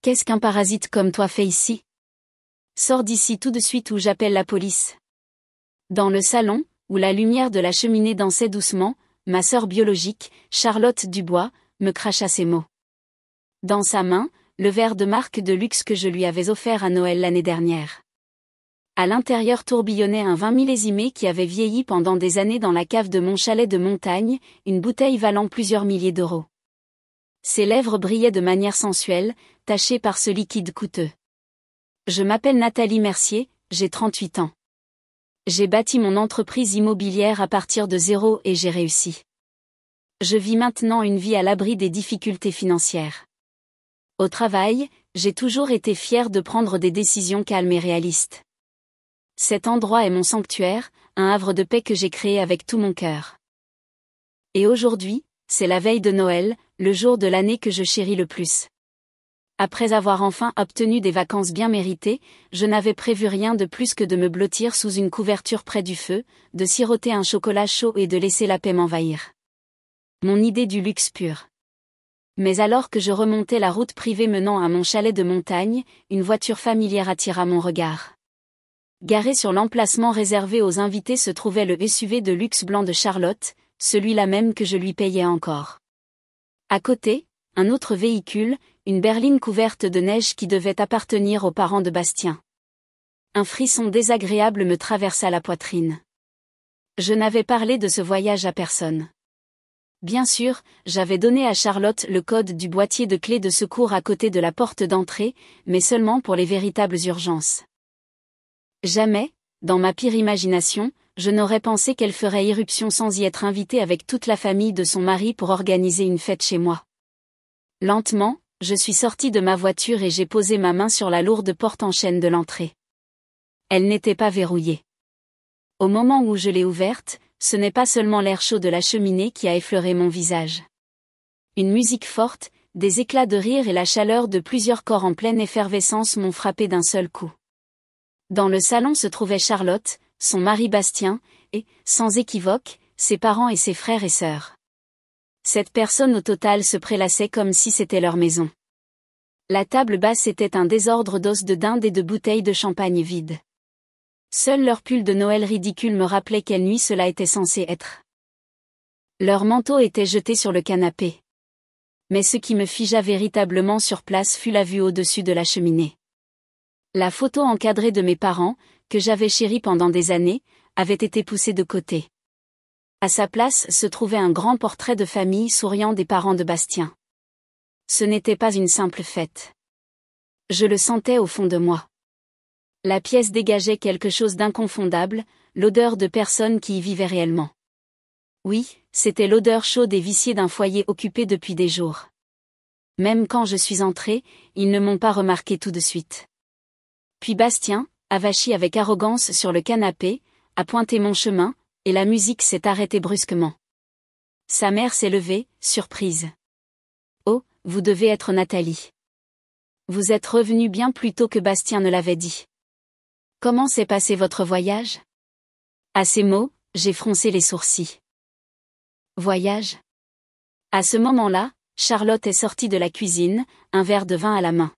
Qu'est-ce qu'un parasite comme toi fait ici? Sors d'ici tout de suite ou j'appelle la police. Dans le salon, où la lumière de la cheminée dansait doucement, ma sœur biologique, Charlotte Dubois, me cracha ces mots. Dans sa main, le verre de marque de luxe que je lui avais offert à Noël l'année dernière. À l'intérieur tourbillonnait un vin millésimé qui avait vieilli pendant des années dans la cave de mon chalet de montagne, une bouteille valant plusieurs milliers d'euros. Ses lèvres brillaient de manière sensuelle, tachées par ce liquide coûteux. Je m'appelle Nathalie Mercier, j'ai 38 ans. J'ai bâti mon entreprise immobilière à partir de zéro et j'ai réussi. Je vis maintenant une vie à l'abri des difficultés financières. Au travail, j'ai toujours été fière de prendre des décisions calmes et réalistes. Cet endroit est mon sanctuaire, un havre de paix que j'ai créé avec tout mon cœur. Et aujourd'hui, c'est la veille de Noël, le jour de l'année que je chéris le plus. Après avoir enfin obtenu des vacances bien méritées, je n'avais prévu rien de plus que de me blottir sous une couverture près du feu, de siroter un chocolat chaud et de laisser la paix m'envahir. Mon idée du luxe pur. Mais alors que je remontais la route privée menant à mon chalet de montagne, une voiture familière attira mon regard. Garé sur l'emplacement réservé aux invités se trouvait le SUV de luxe blanc de Charlotte, celui-là même que je lui payais encore. À côté, un autre véhicule, une berline couverte de neige qui devait appartenir aux parents de Bastien. Un frisson désagréable me traversa la poitrine. Je n'avais parlé de ce voyage à personne. Bien sûr, j'avais donné à Charlotte le code du boîtier de clé de secours à côté de la porte d'entrée, mais seulement pour les véritables urgences. Jamais, dans ma pire imagination, je n'aurais pensé qu'elle ferait irruption sans y être invitée avec toute la famille de son mari pour organiser une fête chez moi. Lentement, je suis sortie de ma voiture et j'ai posé ma main sur la lourde porte en chêne de l'entrée. Elle n'était pas verrouillée. Au moment où je l'ai ouverte, ce n'est pas seulement l'air chaud de la cheminée qui a effleuré mon visage. Une musique forte, des éclats de rire et la chaleur de plusieurs corps en pleine effervescence m'ont frappé d'un seul coup. Dans le salon se trouvait Charlotte, son mari Bastien, et, sans équivoque, ses parents et ses frères et sœurs. Cette personne au total se prélassait comme si c'était leur maison. La table basse était un désordre d'os de dinde et de bouteilles de champagne vides. Seul leur pull de Noël ridicule me rappelait quelle nuit cela était censé être. Leur manteau était jeté sur le canapé. Mais ce qui me figea véritablement sur place fut la vue au-dessus de la cheminée. La photo encadrée de mes parents, que j'avais chérie pendant des années, avait été poussée de côté. À sa place se trouvait un grand portrait de famille souriant des parents de Bastien. Ce n'était pas une simple fête. Je le sentais au fond de moi. La pièce dégageait quelque chose d'inconfondable, l'odeur de personnes qui y vivaient réellement. Oui, c'était l'odeur chaude et viciée d'un foyer occupé depuis des jours. Même quand je suis entrée, ils ne m'ont pas remarqué tout de suite. Puis Bastien, avachi avec arrogance sur le canapé, a pointé mon chemin, et la musique s'est arrêtée brusquement. Sa mère s'est levée, surprise. « Oh, vous devez être Nathalie. Vous êtes revenue bien plus tôt que Bastien ne l'avait dit. Comment s'est passé votre voyage ?» À ces mots, j'ai froncé les sourcils. Voyage ? À ce moment-là, Charlotte est sortie de la cuisine, un verre de vin à la main.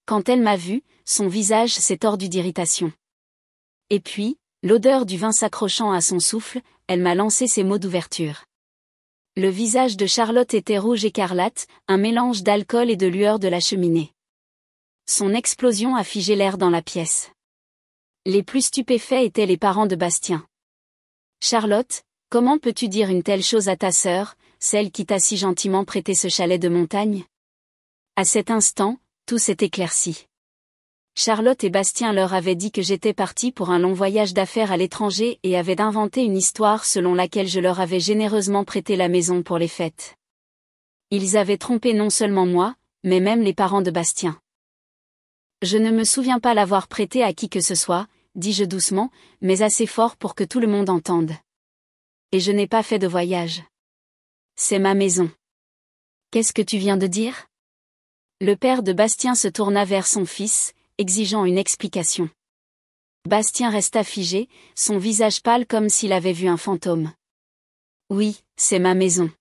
Quand elle m'a vu, son visage s'est tordu d'irritation. Et puis, l'odeur du vin s'accrochant à son souffle, elle m'a lancé ces mots d'ouverture. Le visage de Charlotte était rouge écarlate, un mélange d'alcool et de lueur de la cheminée. Son explosion a figé l'air dans la pièce. Les plus stupéfaits étaient les parents de Bastien. « Charlotte, comment peux-tu dire une telle chose à ta sœur, celle qui t'a si gentiment prêté ce chalet de montagne ?» À cet instant, tout s'est éclairci. Charlotte et Bastien leur avaient dit que j'étais partie pour un long voyage d'affaires à l'étranger et avaient inventé une histoire selon laquelle je leur avais généreusement prêté la maison pour les fêtes. Ils avaient trompé non seulement moi, mais même les parents de Bastien. Je ne me souviens pas l'avoir prêté à qui que ce soit, dis-je doucement, mais assez fort pour que tout le monde entende. Et je n'ai pas fait de voyage. C'est ma maison. Qu'est-ce que tu viens de dire ? Le père de Bastien se tourna vers son fils, exigeant une explication. Bastien resta figé, son visage pâle comme s'il avait vu un fantôme. Oui, c'est ma maison.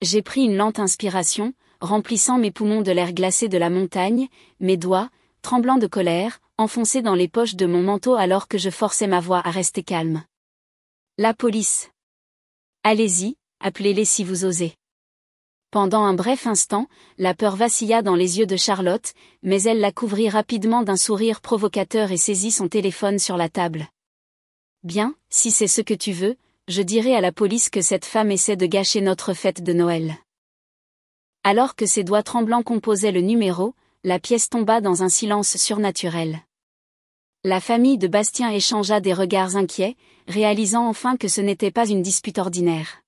J'ai pris une lente inspiration, remplissant mes poumons de l'air glacé de la montagne, mes doigts, tremblants de colère, enfoncés dans les poches de mon manteau alors que je forçais ma voix à rester calme. La police. Allez-y, appelez-les si vous osez. Pendant un bref instant, la peur vacilla dans les yeux de Charlotte, mais elle la couvrit rapidement d'un sourire provocateur et saisit son téléphone sur la table. Bien, si c'est ce que tu veux, je dirai à la police que cette femme essaie de gâcher notre fête de Noël. Alors que ses doigts tremblants composaient le numéro, la pièce tomba dans un silence surnaturel. La famille de Bastien échangea des regards inquiets, réalisant enfin que ce n'était pas une dispute ordinaire.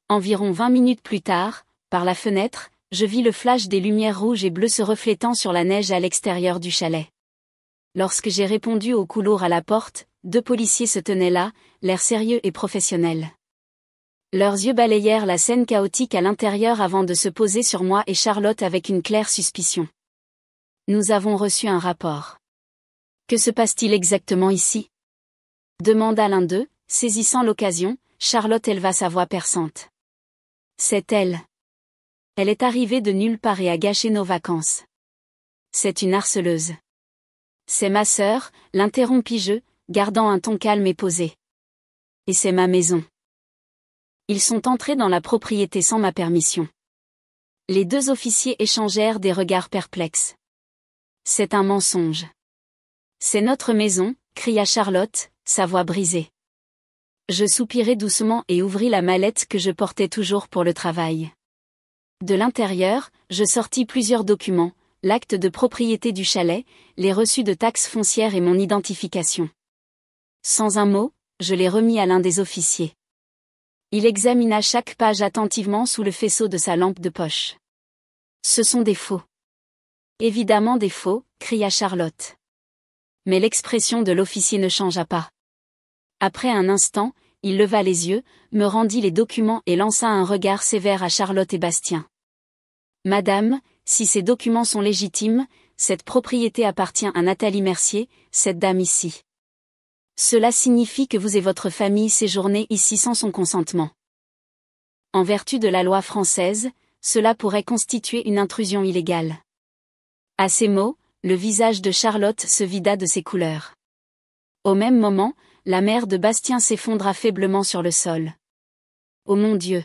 Environ 20 minutes plus tard, par la fenêtre, je vis le flash des lumières rouges et bleues se reflétant sur la neige à l'extérieur du chalet. Lorsque j'ai répondu au couloir à la porte, 2 policiers se tenaient là, l'air sérieux et professionnel. Leurs yeux balayèrent la scène chaotique à l'intérieur avant de se poser sur moi et Charlotte avec une claire suspicion. Nous avons reçu un rapport. Que se passe-t-il exactement ici ? Demanda l'un d'eux, saisissant l'occasion. Charlotte éleva sa voix perçante. C'est elle. Elle est arrivée de nulle part et a gâché nos vacances. C'est une harceleuse. C'est ma sœur, l'interrompis-je, gardant un ton calme et posé. Et c'est ma maison. Ils sont entrés dans la propriété sans ma permission. Les 2 officiers échangèrent des regards perplexes. C'est un mensonge. C'est notre maison, cria Charlotte, sa voix brisée. Je soupirai doucement et ouvris la mallette que je portais toujours pour le travail. De l'intérieur, je sortis plusieurs documents, l'acte de propriété du chalet, les reçus de taxes foncières et mon identification. Sans un mot, je les remis à l'un des officiers. Il examina chaque page attentivement sous le faisceau de sa lampe de poche. Ce sont des faux. Évidemment des faux, cria Charlotte. Mais l'expression de l'officier ne changea pas. Après un instant, il leva les yeux, me rendit les documents et lança un regard sévère à Charlotte et Bastien. Madame, si ces documents sont légitimes, cette propriété appartient à Nathalie Mercier, cette dame ici. Cela signifie que vous et votre famille séjournez ici sans son consentement. En vertu de la loi française, cela pourrait constituer une intrusion illégale. À ces mots, le visage de Charlotte se vida de ses couleurs. Au même moment, la mère de Bastien s'effondra faiblement sur le sol. Oh mon Dieu!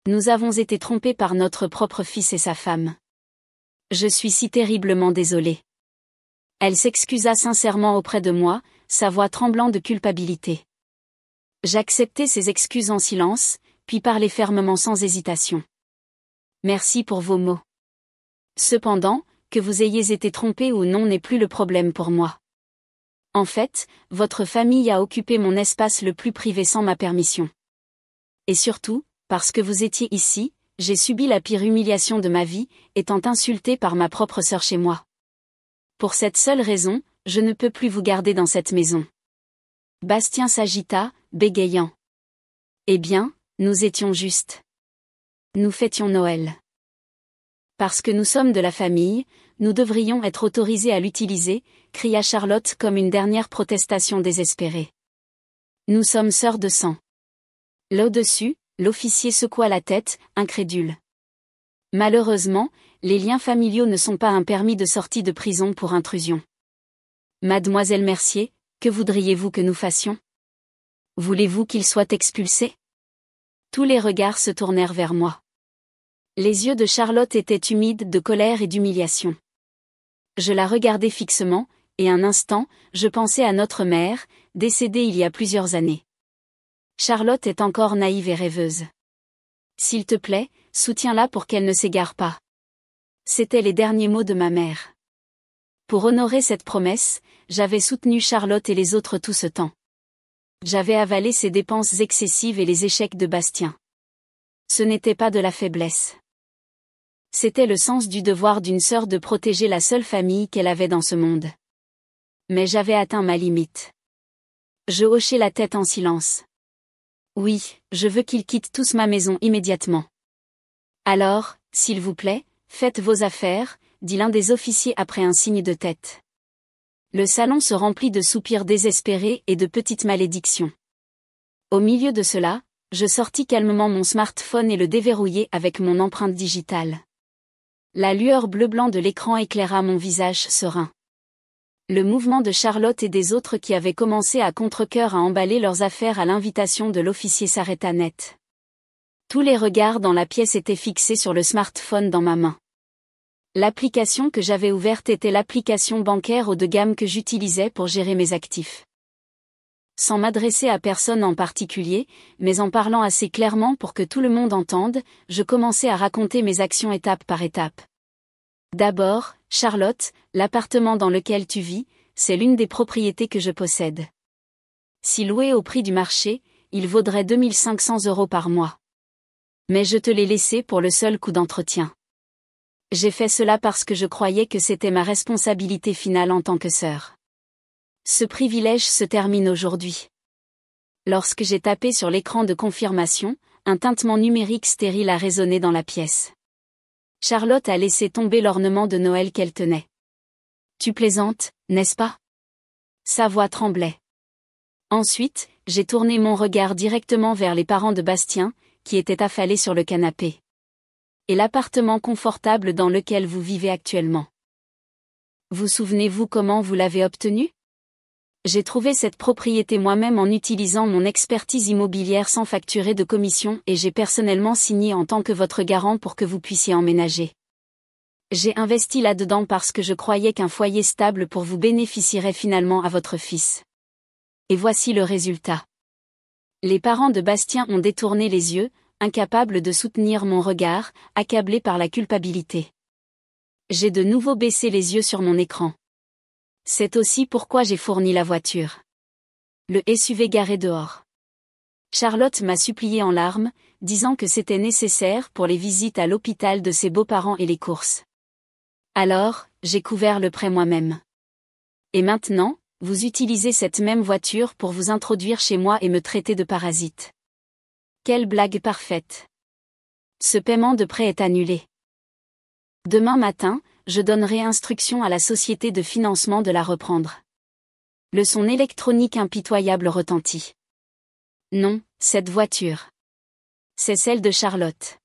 Nous avons été trompés par notre propre fils et sa femme. Je suis si terriblement désolée. Elle s'excusa sincèrement auprès de moi, sa voix tremblant de culpabilité. J'acceptai ses excuses en silence, puis parlai fermement sans hésitation. Merci pour vos mots. Cependant, que vous ayez été trompé ou non n'est plus le problème pour moi. En fait, votre famille a occupé mon espace le plus privé sans ma permission. Et surtout, parce que vous étiez ici, j'ai subi la pire humiliation de ma vie, étant insultée par ma propre sœur chez moi. Pour cette seule raison, je ne peux plus vous garder dans cette maison. Bastien s'agita, bégayant. Eh bien, nous étions justes. Nous fêtions Noël. Parce que nous sommes de la famille, nous devrions être autorisés à l'utiliser, cria Charlotte comme une dernière protestation désespérée. Nous sommes sœurs de sang. Là-dessus, l'officier secoua la tête, incrédule. Malheureusement, les liens familiaux ne sont pas un permis de sortie de prison pour intrusion. Mademoiselle Mercier, que voudriez-vous que nous fassions ? Voulez-vous qu'il soit expulsé ? Tous les regards se tournèrent vers moi. Les yeux de Charlotte étaient humides de colère et d'humiliation. Je la regardai fixement, et un instant, je pensai à notre mère, décédée il y a plusieurs années. Charlotte est encore naïve et rêveuse. S'il te plaît, soutiens-la pour qu'elle ne s'égare pas. C'étaient les derniers mots de ma mère. Pour honorer cette promesse, j'avais soutenu Charlotte et les autres tout ce temps. J'avais avalé ses dépenses excessives et les échecs de Bastien. Ce n'était pas de la faiblesse. C'était le sens du devoir d'une sœur de protéger la seule famille qu'elle avait dans ce monde. Mais j'avais atteint ma limite. Je hochai la tête en silence. Oui, je veux qu'ils quittent tous ma maison immédiatement. Alors, s'il vous plaît, faites vos affaires, dit l'un des officiers après un signe de tête. Le salon se remplit de soupirs désespérés et de petites malédictions. Au milieu de cela, je sortis calmement mon smartphone et le déverrouillai avec mon empreinte digitale. La lueur bleu-blanc de l'écran éclaira mon visage serein. Le mouvement de Charlotte et des autres qui avaient commencé à contre-cœur à emballer leurs affaires à l'invitation de l'officier s'arrêta net. Tous les regards dans la pièce étaient fixés sur le smartphone dans ma main. L'application que j'avais ouverte était l'application bancaire haut de gamme que j'utilisais pour gérer mes actifs. Sans m'adresser à personne en particulier, mais en parlant assez clairement pour que tout le monde entende, je commençais à raconter mes actions étape par étape. D'abord, Charlotte, l'appartement dans lequel tu vis, c'est l'une des propriétés que je possède. Si loué au prix du marché, il vaudrait 2500 € par mois. Mais je te l'ai laissé pour le seul coût d'entretien. J'ai fait cela parce que je croyais que c'était ma responsabilité finale en tant que sœur. Ce privilège se termine aujourd'hui. Lorsque j'ai tapé sur l'écran de confirmation, un tintement numérique stérile a résonné dans la pièce. Charlotte a laissé tomber l'ornement de Noël qu'elle tenait. Tu plaisantes, n'est-ce pas? Sa voix tremblait. Ensuite, j'ai tourné mon regard directement vers les parents de Bastien, qui étaient affalés sur le canapé. Et l'appartement confortable dans lequel vous vivez actuellement. Vous souvenez-vous comment vous l'avez obtenu? J'ai trouvé cette propriété moi-même en utilisant mon expertise immobilière sans facturer de commission et j'ai personnellement signé en tant que votre garant pour que vous puissiez emménager. J'ai investi là-dedans parce que je croyais qu'un foyer stable pour vous bénéficierait finalement à votre fils. Et voici le résultat. Les parents de Bastien ont détourné les yeux, incapables de soutenir mon regard, accablés par la culpabilité. J'ai de nouveau baissé les yeux sur mon écran. C'est aussi pourquoi j'ai fourni la voiture. Le SUV garé dehors. Charlotte m'a supplié en larmes, disant que c'était nécessaire pour les visites à l'hôpital de ses beaux-parents et les courses. Alors, j'ai couvert le prêt moi-même. Et maintenant, vous utilisez cette même voiture pour vous introduire chez moi et me traiter de parasite. Quelle blague parfaite. Ce paiement de prêt est annulé. Demain matin, je donnerai instruction à la société de financement de la reprendre. Le son électronique impitoyable retentit. Non, cette voiture. C'est celle de Charlotte.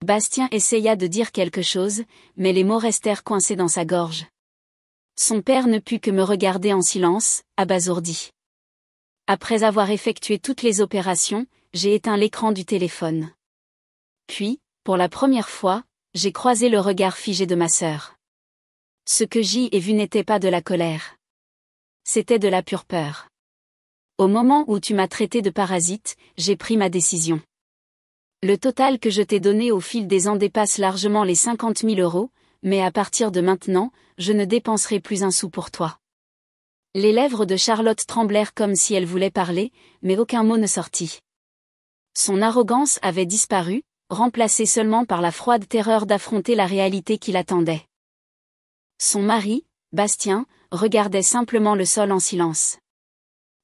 Bastien essaya de dire quelque chose, mais les mots restèrent coincés dans sa gorge. Son père ne put que me regarder en silence, abasourdi. Après avoir effectué toutes les opérations, j'ai éteint l'écran du téléphone. Puis, pour la première fois, j'ai croisé le regard figé de ma sœur. Ce que j'y ai vu n'était pas de la colère. C'était de la pure peur. Au moment où tu m'as traité de parasite, j'ai pris ma décision. Le total que je t'ai donné au fil des ans dépasse largement les 50 000 €, mais à partir de maintenant, je ne dépenserai plus un sou pour toi. Les lèvres de Charlotte tremblèrent comme si elle voulait parler, mais aucun mot ne sortit. Son arrogance avait disparu, remplacée seulement par la froide terreur d'affronter la réalité qui l'attendait. Son mari, Bastien, regardait simplement le sol en silence.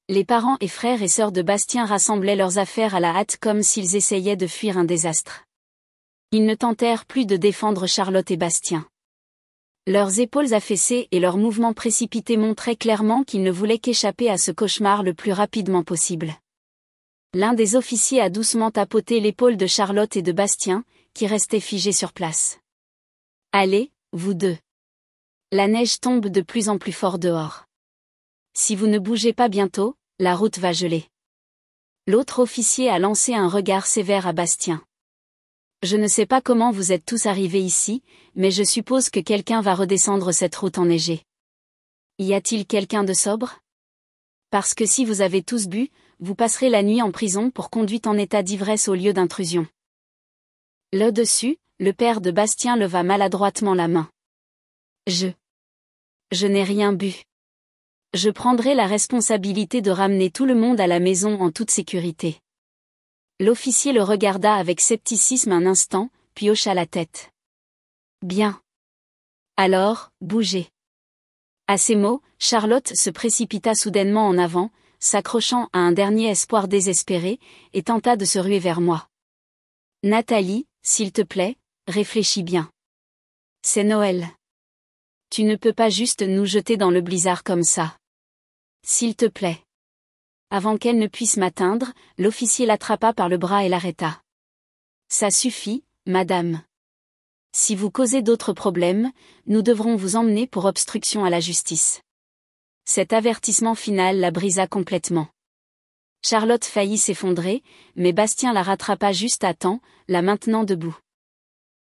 Les parents et frères et sœurs de Bastien rassemblaient leurs affaires à la hâte comme s'ils essayaient de fuir un désastre. Ils ne tentèrent plus de défendre Charlotte et Bastien. Leurs épaules affaissées et leurs mouvements précipités montraient clairement qu'ils ne voulaient qu'échapper à ce cauchemar le plus rapidement possible. L'un des officiers a doucement tapoté l'épaule de Charlotte et de Bastien, qui restaient figés sur place. « Allez, vous deux. La neige tombe de plus en plus fort dehors. Si vous ne bougez pas bientôt, la route va geler. » L'autre officier a lancé un regard sévère à Bastien. « Je ne sais pas comment vous êtes tous arrivés ici, mais je suppose que quelqu'un va redescendre cette route enneigée. Y a-t-il quelqu'un de sobre? Parce que si vous avez tous bu, vous passerez la nuit en prison pour conduite en état d'ivresse au lieu d'intrusion. » Là-dessus, le père de Bastien leva maladroitement la main. Je n'ai rien bu. Je prendrai la responsabilité de ramener tout le monde à la maison en toute sécurité. L'officier le regarda avec scepticisme un instant, puis hocha la tête. Bien. Alors, bougez. À ces mots, Charlotte se précipita soudainement en avant, s'accrochant à un dernier espoir désespéré, et tenta de se ruer vers moi. Nathalie, s'il te plaît, réfléchis bien. C'est Noël. Tu ne peux pas juste nous jeter dans le blizzard comme ça. S'il te plaît. Avant qu'elle ne puisse m'atteindre, l'officier l'attrapa par le bras et l'arrêta. Ça suffit, madame. Si vous causez d'autres problèmes, nous devrons vous emmener pour obstruction à la justice. Cet avertissement final la brisa complètement. Charlotte faillit s'effondrer, mais Bastien la rattrapa juste à temps, la maintenant debout.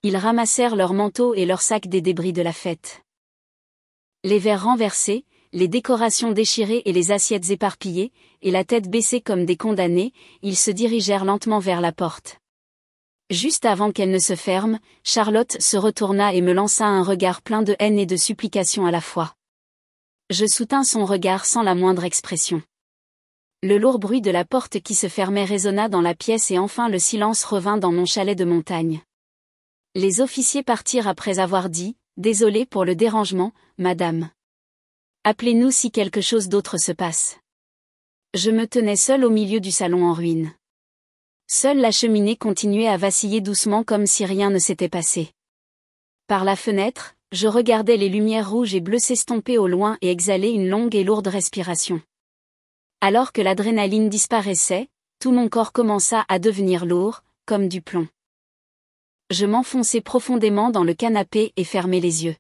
Ils ramassèrent leurs manteaux et leurs sacs des débris de la fête. Les verres renversés, les décorations déchirées et les assiettes éparpillées, et la tête baissée comme des condamnés, ils se dirigèrent lentement vers la porte. Juste avant qu'elle ne se ferme, Charlotte se retourna et me lança un regard plein de haine et de supplication à la fois. Je soutins son regard sans la moindre expression. Le lourd bruit de la porte qui se fermait résonna dans la pièce et enfin le silence revint dans mon chalet de montagne. Les officiers partirent après avoir dit « Désolé pour le dérangement, madame. Appelez-nous si quelque chose d'autre se passe. » Je me tenais seule au milieu du salon en ruine. Seule la cheminée continuait à vaciller doucement comme si rien ne s'était passé. Par la fenêtre, je regardais les lumières rouges et bleues s'estomper au loin et exhaler une longue et lourde respiration. Alors que l'adrénaline disparaissait, tout mon corps commença à devenir lourd, comme du plomb. Je m'enfonçai profondément dans le canapé et fermai les yeux.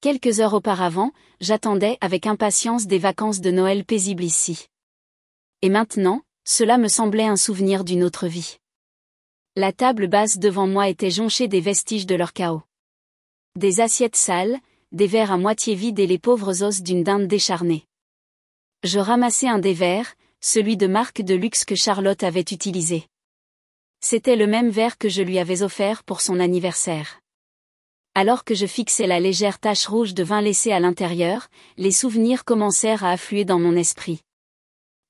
Quelques heures auparavant, j'attendais avec impatience des vacances de Noël paisibles ici. Et maintenant, cela me semblait un souvenir d'une autre vie. La table basse devant moi était jonchée des vestiges de leur chaos. Des assiettes sales, des verres à moitié vides et les pauvres os d'une dinde décharnée. Je ramassai un des verres, celui de marque de luxe que Charlotte avait utilisé. C'était le même verre que je lui avais offert pour son anniversaire. Alors que je fixais la légère tache rouge de vin laissée à l'intérieur, les souvenirs commencèrent à affluer dans mon esprit.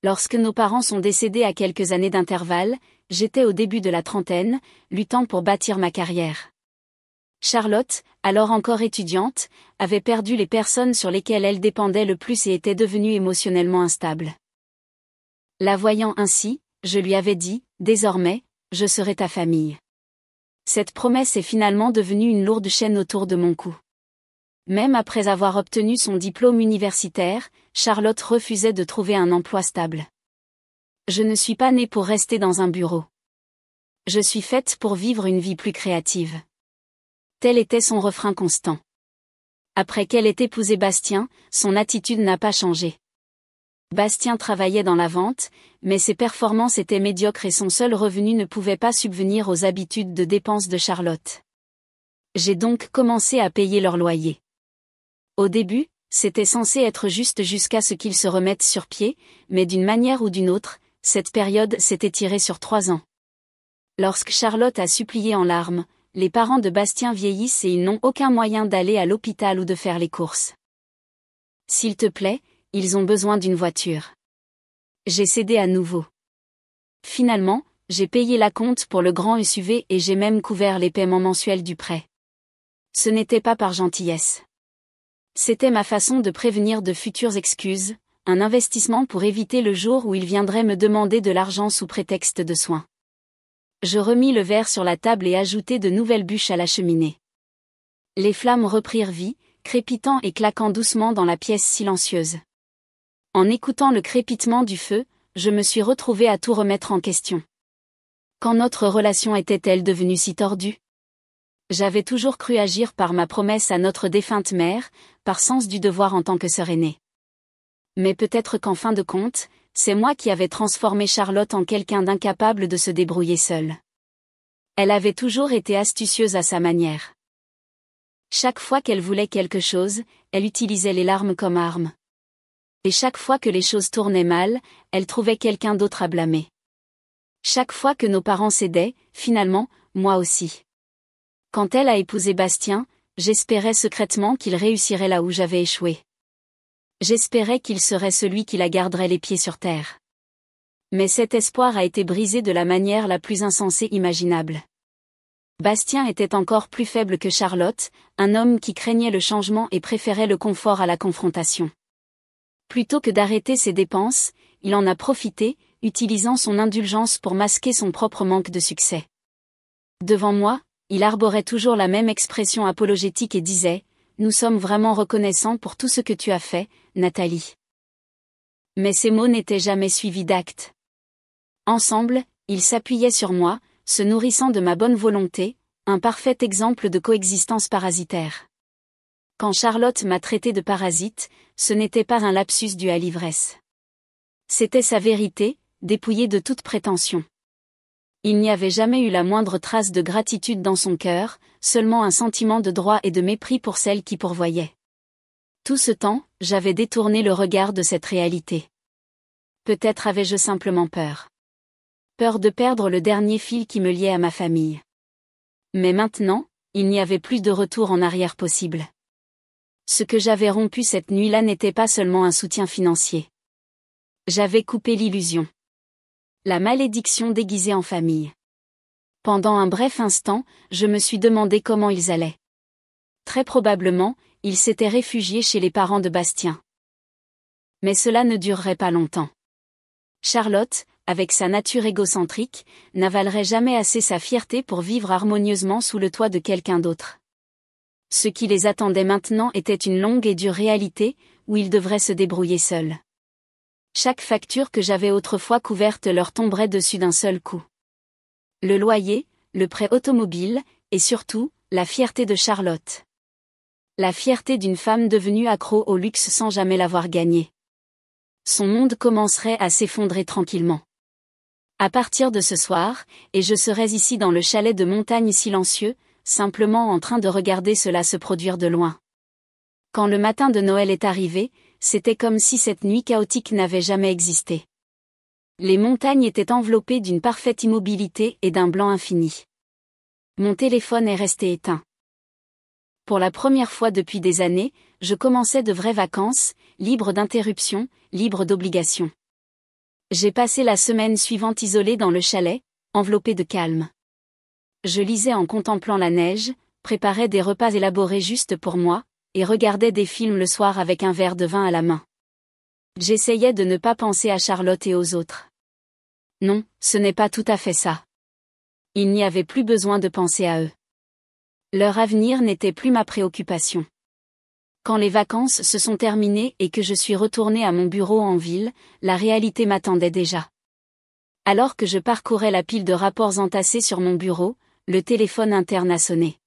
Lorsque nos parents sont décédés à quelques années d'intervalle, j'étais au début de la trentaine, luttant pour bâtir ma carrière. Charlotte, alors encore étudiante, avait perdu les personnes sur lesquelles elle dépendait le plus et était devenue émotionnellement instable. La voyant ainsi, je lui avais dit, « Désormais, je serai ta famille. » Cette promesse est finalement devenue une lourde chaîne autour de mon cou. Même après avoir obtenu son diplôme universitaire, Charlotte refusait de trouver un emploi stable. Je ne suis pas née pour rester dans un bureau. Je suis faite pour vivre une vie plus créative. Tel était son refrain constant. Après qu'elle ait épousé Bastien, son attitude n'a pas changé. Bastien travaillait dans la vente, mais ses performances étaient médiocres et son seul revenu ne pouvait pas subvenir aux habitudes de dépenses de Charlotte. J'ai donc commencé à payer leur loyer. Au début, c'était censé être juste jusqu'à ce qu'ils se remettent sur pied, mais d'une manière ou d'une autre, cette période s'est étirée sur 3 ans. Lorsque Charlotte a supplié en larmes, les parents de Bastien vieillissent et ils n'ont aucun moyen d'aller à l'hôpital ou de faire les courses. S'il te plaît, ils ont besoin d'une voiture. J'ai cédé à nouveau. Finalement, j'ai payé l'acompte pour le grand SUV et j'ai même couvert les paiements mensuels du prêt. Ce n'était pas par gentillesse. C'était ma façon de prévenir de futures excuses, un investissement pour éviter le jour où il viendrait me demander de l'argent sous prétexte de soins. Je remis le verre sur la table et ajoutai de nouvelles bûches à la cheminée. Les flammes reprirent vie, crépitant et claquant doucement dans la pièce silencieuse. En écoutant le crépitement du feu, je me suis retrouvée à tout remettre en question. Quand notre relation était-elle devenue si tordue ? J'avais toujours cru agir par ma promesse à notre défunte mère, par sens du devoir en tant que sœur aînée. Mais peut-être qu'en fin de compte, c'est moi qui avais transformé Charlotte en quelqu'un d'incapable de se débrouiller seule. Elle avait toujours été astucieuse à sa manière. Chaque fois qu'elle voulait quelque chose, elle utilisait les larmes comme arme. Et chaque fois que les choses tournaient mal, elle trouvait quelqu'un d'autre à blâmer. Chaque fois que nos parents cédaient, finalement, moi aussi. Quand elle a épousé Bastien, j'espérais secrètement qu'il réussirait là où j'avais échoué. J'espérais qu'il serait celui qui la garderait les pieds sur terre. Mais cet espoir a été brisé de la manière la plus insensée imaginable. Bastien était encore plus faible que Charlotte, un homme qui craignait le changement et préférait le confort à la confrontation. Plutôt que d'arrêter ses dépenses, il en a profité, utilisant son indulgence pour masquer son propre manque de succès. Devant moi, il arborait toujours la même expression apologétique et disait « Nous sommes vraiment reconnaissants pour tout ce que tu as fait, Nathalie. » Mais ces mots n'étaient jamais suivis d'actes. Ensemble, ils s'appuyaient sur moi, se nourrissant de ma bonne volonté, Un parfait exemple de coexistence parasitaire. Quand Charlotte m'a traité de parasite, ce n'était pas un lapsus dû à l'ivresse. C'était sa vérité, dépouillée de toute prétention. Il n'y avait jamais eu la moindre trace de gratitude dans son cœur, seulement un sentiment de droit et de mépris pour celle qui pourvoyait. Tout ce temps, j'avais détourné le regard de cette réalité. Peut-être avais-je simplement peur. Peur de perdre le dernier fil qui me liait à ma famille. Mais maintenant, il n'y avait plus de retour en arrière possible. Ce que j'avais rompu cette nuit-là n'était pas seulement un soutien financier. J'avais coupé l'illusion. La malédiction déguisée en famille. Pendant un bref instant, je me suis demandé comment ils allaient. Très probablement, ils s'étaient réfugiés chez les parents de Bastien. Mais cela ne durerait pas longtemps. Charlotte, avec sa nature égocentrique, n'avalerait jamais assez sa fierté pour vivre harmonieusement sous le toit de quelqu'un d'autre. Ce qui les attendait maintenant était une longue et dure réalité, où ils devraient se débrouiller seuls. Chaque facture que j'avais autrefois couverte leur tomberait dessus d'un seul coup. Le loyer, le prêt automobile, et surtout, la fierté de Charlotte. La fierté d'une femme devenue accro au luxe sans jamais l'avoir gagné. Son monde commencerait à s'effondrer tranquillement. À partir de ce soir, et je serais ici dans le chalet de montagne silencieux, simplement en train de regarder cela se produire de loin. Quand le matin de Noël est arrivé, c'était comme si cette nuit chaotique n'avait jamais existé. Les montagnes étaient enveloppées d'une parfaite immobilité et d'un blanc infini. Mon téléphone est resté éteint. Pour la première fois depuis des années, je commençais de vraies vacances, libre d'interruptions, libre d'obligations. J'ai passé la semaine suivante isolée dans le chalet, enveloppé de calme. Je lisais en contemplant la neige, préparais des repas élaborés juste pour moi, et regardais des films le soir avec un verre de vin à la main. J'essayais de ne pas penser à Charlotte et aux autres. Non, ce n'est pas tout à fait ça. Il n'y avait plus besoin de penser à eux. Leur avenir n'était plus ma préoccupation. Quand les vacances se sont terminées et que je suis retournée à mon bureau en ville, la réalité m'attendait déjà. Alors que je parcourais la pile de rapports entassés sur mon bureau, le téléphone interne a sonné.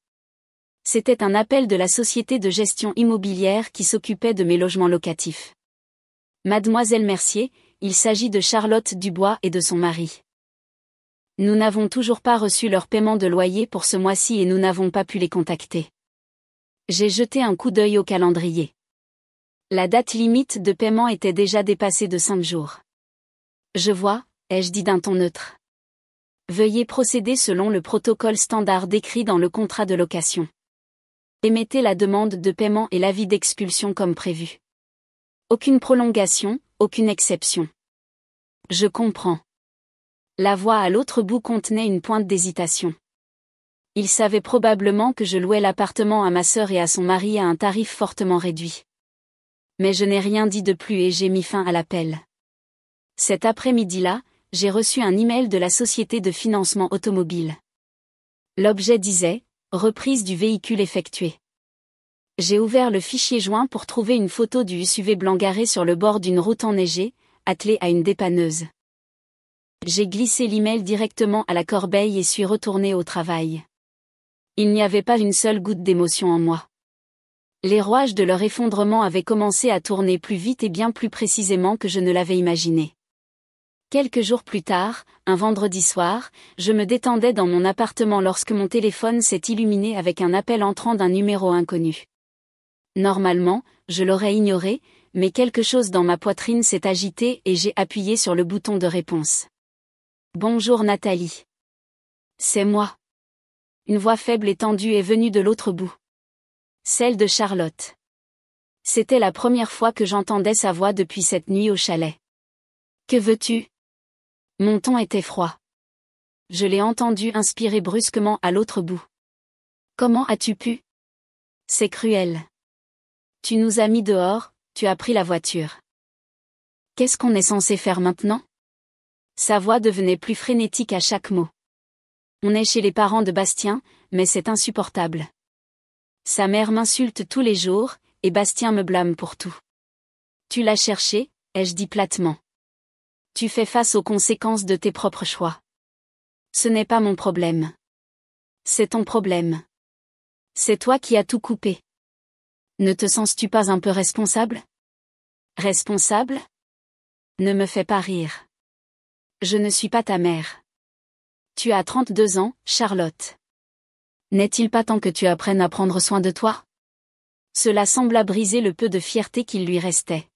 C'était un appel de la société de gestion immobilière qui s'occupait de mes logements locatifs. Mademoiselle Mercier, il s'agit de Charlotte Dubois et de son mari. Nous n'avons toujours pas reçu leur paiement de loyer pour ce mois-ci et nous n'avons pas pu les contacter. J'ai jeté un coup d'œil au calendrier. La date limite de paiement était déjà dépassée de 5 jours. Je vois, ai-je dit d'un ton neutre. Veuillez procéder selon le protocole standard décrit dans le contrat de location. Émettez la demande de paiement et l'avis d'expulsion comme prévu. Aucune prolongation, aucune exception. Je comprends. La voix à l'autre bout contenait une pointe d'hésitation. Il savait probablement que je louais l'appartement à ma sœur et à son mari à un tarif fortement réduit. Mais je n'ai rien dit de plus et j'ai mis fin à l'appel. Cet après-midi-là, j'ai reçu un email de la société de financement automobile. L'objet disait « Reprise du véhicule effectuée ». J'ai ouvert le fichier joint pour trouver une photo du SUV blanc garé sur le bord d'une route enneigée, attelé à une dépanneuse. J'ai glissé l'email directement à la corbeille et suis retourné au travail. Il n'y avait pas une seule goutte d'émotion en moi. Les rouages de leur effondrement avaient commencé à tourner plus vite et bien plus précisément que je ne l'avais imaginé. Quelques jours plus tard, un vendredi soir, je me détendais dans mon appartement lorsque mon téléphone s'est illuminé avec un appel entrant d'un numéro inconnu. Normalement, je l'aurais ignoré, mais quelque chose dans ma poitrine s'est agité et j'ai appuyé sur le bouton de réponse. Bonjour Nathalie. C'est moi. Une voix faible et tendue est venue de l'autre bout. Celle de Charlotte. C'était la première fois que j'entendais sa voix depuis cette nuit au chalet. Que veux-tu? Mon ton était froid. Je l'ai entendu inspirer brusquement à l'autre bout. Comment as-tu pu? C'est cruel. Tu nous as mis dehors, tu as pris la voiture. Qu'est-ce qu'on est censé faire maintenant? Sa voix devenait plus frénétique à chaque mot. On est chez les parents de Bastien, mais c'est insupportable. Sa mère m'insulte tous les jours, et Bastien me blâme pour tout. Tu l'as cherché, ai-je dit platement. Tu fais face aux conséquences de tes propres choix. Ce n'est pas mon problème. C'est ton problème. C'est toi qui as tout coupé. Ne te sens-tu pas un peu responsable? Responsable? Ne me fais pas rire. Je ne suis pas ta mère. Tu as 32 ans, Charlotte. N'est-il pas temps que tu apprennes à prendre soin de toi? Cela sembla briser le peu de fierté qu'il lui restait.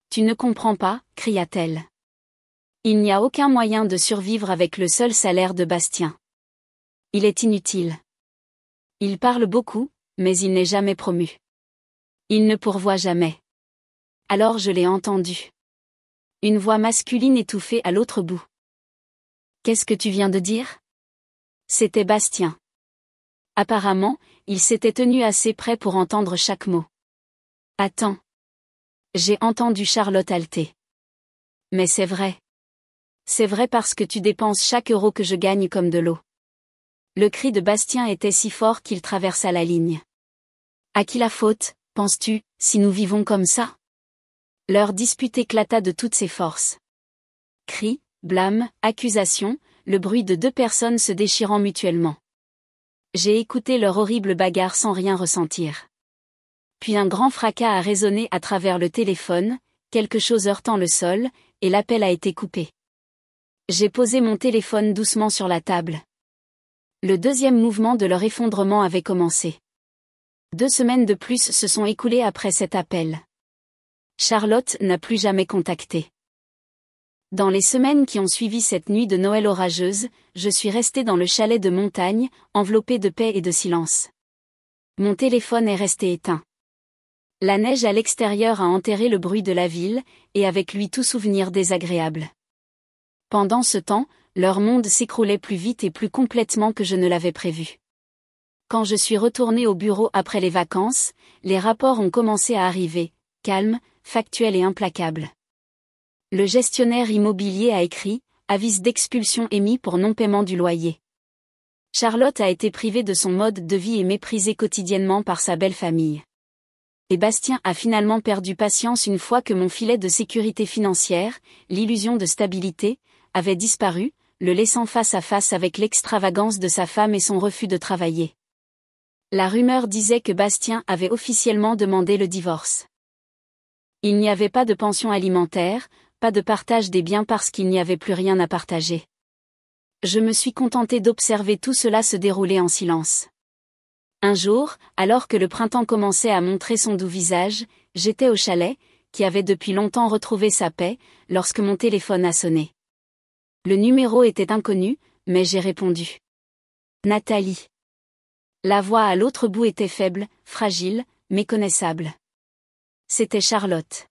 Tu ne comprends pas, cria-t-elle. Il n'y a aucun moyen de survivre avec le seul salaire de Bastien. Il est inutile. Il parle beaucoup, mais il n'est jamais promu. Il ne pourvoit jamais. Alors je l'ai entendu. Une voix masculine étouffée à l'autre bout. Qu'est-ce que tu viens de dire? C'était Bastien. Apparemment, il s'était tenu assez près pour entendre chaque mot. Attends. J'ai entendu Charlotte halter. Mais c'est vrai. C'est vrai parce que tu dépenses chaque euro que je gagne comme de l'eau. Le cri de Bastien était si fort qu'il traversa la ligne. À qui la faute, penses-tu, si nous vivons comme ça? Leur dispute éclata de toutes ses forces. Cris, blâmes, accusations, le bruit de deux personnes se déchirant mutuellement. J'ai écouté leur horrible bagarre sans rien ressentir. Puis un grand fracas a résonné à travers le téléphone, quelque chose heurtant le sol, et l'appel a été coupé. J'ai posé mon téléphone doucement sur la table. Le deuxième mouvement de leur effondrement avait commencé. 2 semaines de plus se sont écoulées après cet appel. Charlotte n'a plus jamais contacté. Dans les semaines qui ont suivi cette nuit de Noël orageuse, je suis restée dans le chalet de montagne, enveloppée de paix et de silence. Mon téléphone est resté éteint. La neige à l'extérieur a enterré le bruit de la ville, et avec lui tout souvenir désagréable. Pendant ce temps, leur monde s'écroulait plus vite et plus complètement que je ne l'avais prévu. Quand je suis retournée au bureau après les vacances, les rapports ont commencé à arriver, calmes, factuels et implacables. Le gestionnaire immobilier a écrit « Avis d'expulsion émis pour non-paiement du loyer ». Charlotte a été privée de son mode de vie et méprisée quotidiennement par sa belle famille. Et Bastien a finalement perdu patience une fois que mon filet de sécurité financière, l'illusion de stabilité, avait disparu, le laissant face à face avec l'extravagance de sa femme et son refus de travailler. La rumeur disait que Bastien avait officiellement demandé le divorce. Il n'y avait pas de pension alimentaire, pas de partage des biens parce qu'il n'y avait plus rien à partager. Je me suis contentée d'observer tout cela se dérouler en silence. Un jour, alors que le printemps commençait à montrer son doux visage, j'étais au chalet, qui avait depuis longtemps retrouvé sa paix, lorsque mon téléphone a sonné. Le numéro était inconnu, mais j'ai répondu. Nathalie. La voix à l'autre bout était faible, fragile, méconnaissable. C'était Charlotte.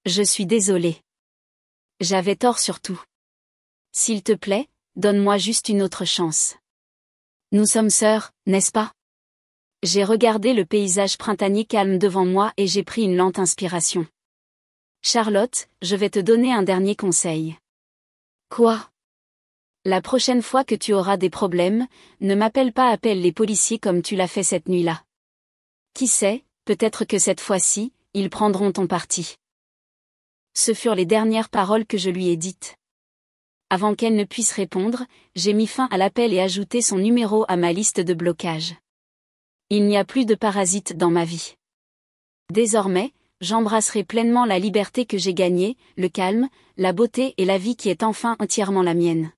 Je suis désolée. J'avais tort sur tout. S'il te plaît, donne-moi juste une autre chance. Nous sommes sœurs, n'est-ce pas? J'ai regardé le paysage printanier calme devant moi et j'ai pris une lente inspiration. Charlotte, je vais te donner un dernier conseil. Quoi? La prochaine fois que tu auras des problèmes, ne m'appelle pas, appelle les policiers comme tu l'as fait cette nuit-là. Qui sait, peut-être que cette fois-ci, ils prendront ton parti. Ce furent les dernières paroles que je lui ai dites. Avant qu'elle ne puisse répondre, j'ai mis fin à l'appel et ajouté son numéro à ma liste de blocage. Il n'y a plus de parasites dans ma vie. Désormais, j'embrasserai pleinement la liberté que j'ai gagnée, le calme, la beauté et la vie qui est enfin entièrement la mienne.